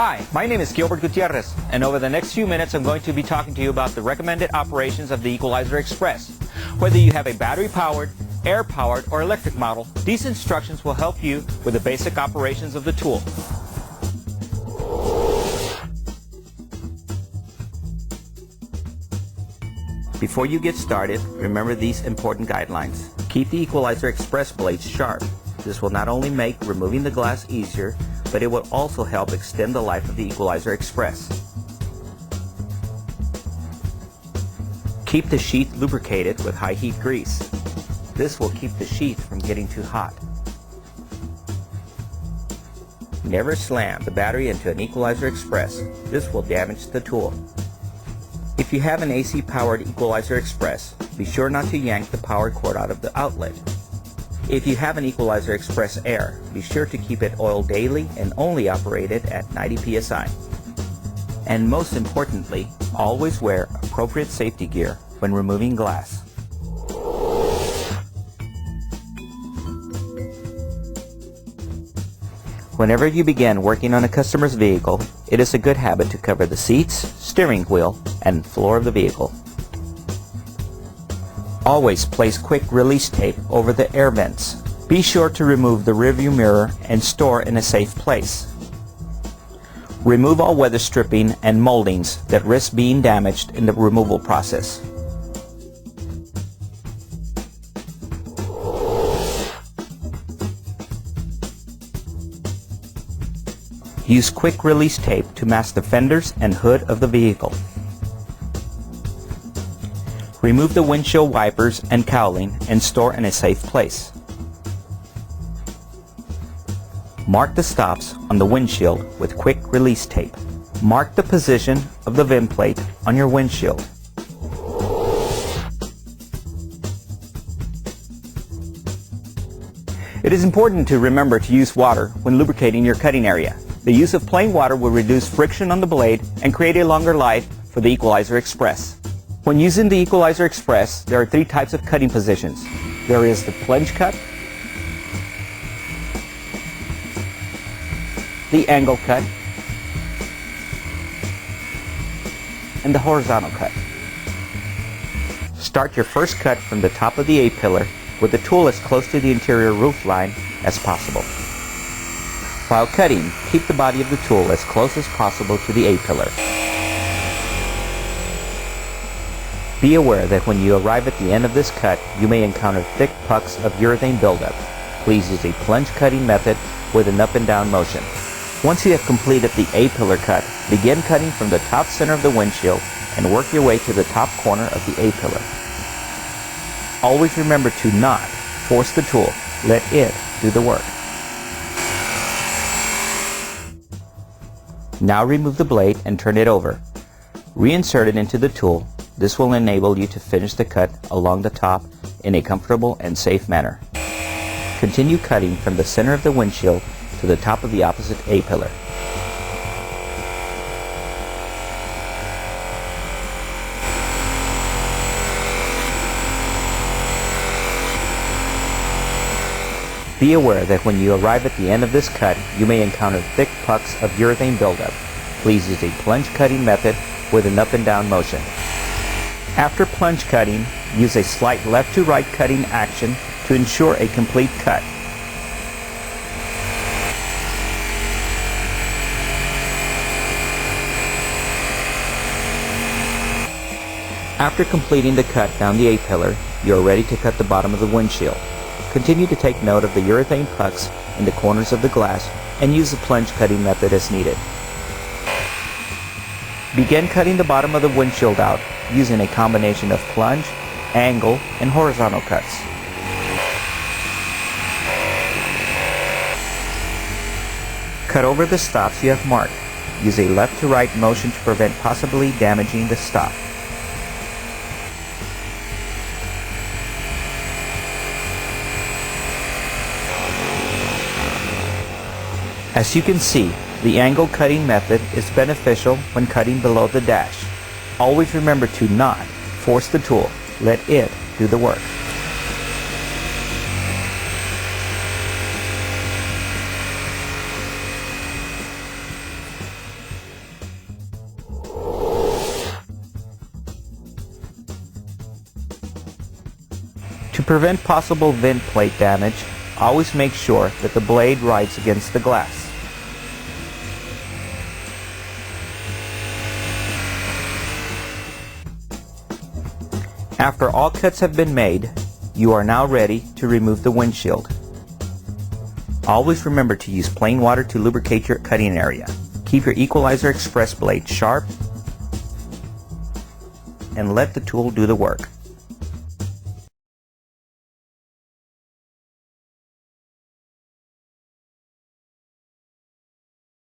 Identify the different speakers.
Speaker 1: Hi, my name is Gilbert Gutierrez, and over the next few minutes I'm going to be talking to you about the recommended operations of the EQUALIZER Express. Whether you have a battery-powered, air-powered, or electric model, these instructions will help you with the basic operations of the tool. Before you get started, remember these important guidelines. Keep the EQUALIZER Express blades sharp. This will not only make removing the glass easier, but it will also help extend the life of the EQUALIZER Express. Keep the sheath lubricated with high heat grease. This will keep the sheath from getting too hot. Never slam the battery into an EQUALIZER Express. This will damage the tool. If you have an AC powered EQUALIZER Express, be sure not to yank the power cord out of the outlet. If you have an EQUALIZER Express Air, be sure to keep it oiled daily and only operate it at 90 psi. And most importantly, always wear appropriate safety gear when removing glass. Whenever you begin working on a customer's vehicle, it is a good habit to cover the seats, steering wheel, and floor of the vehicle. Always place quick release tape over the air vents. Be sure to remove the rearview mirror and store in a safe place. Remove all weather stripping and moldings that risk being damaged in the removal process. Use quick release tape to mask the fenders and hood of the vehicle. Remove the windshield wipers and cowling and store in a safe place. Mark the stops on the windshield with quick release tape. Mark the position of the VIN plate on your windshield. It is important to remember to use water when lubricating your cutting area. The use of plain water will reduce friction on the blade and create a longer life for the EQUALIZER Express. When using the EQUALIZER Express, there are three types of cutting positions. There is the plunge cut, the angle cut, and the horizontal cut. Start your first cut from the top of the A-pillar with the tool as close to the interior roof line as possible. While cutting, keep the body of the tool as close as possible to the A-pillar. Be aware that when you arrive at the end of this cut, you may encounter thick pucks of urethane buildup. Please use a plunge cutting method with an up and down motion. Once you have completed the A-pillar cut, begin cutting from the top center of the windshield and work your way to the top corner of the A-pillar. Always remember to not force the tool. Let it do the work. Now remove the blade and turn it over. Reinsert it into the tool. This will enable you to finish the cut along the top in a comfortable and safe manner. Continue cutting from the center of the windshield to the top of the opposite A-pillar. Be aware that when you arrive at the end of this cut, you may encounter thick pucks of urethane buildup. Please use a plunge cutting method with an up and down motion. After plunge cutting, use a slight left to right cutting action to ensure a complete cut. After completing the cut down the A-pillar, you are ready to cut the bottom of the windshield. Continue to take note of the urethane pucks in the corners of the glass and use the plunge cutting method as needed. Begin cutting the bottom of the windshield out using a combination of plunge, angle, and horizontal cuts. Cut over the stops you have marked. Use a left to right motion to prevent possibly damaging the stop. As you can see, the angle cutting method is beneficial when cutting below the dash. Always remember to not force the tool. Let it do the work. prevent possible VIN plate damage, always make sure that the blade rides against the glass. After all cuts have been made, you are now ready to remove the windshield. Always remember to use plain water to lubricate your cutting area. Keep your Equalizer Express blade sharp and let the tool do the work.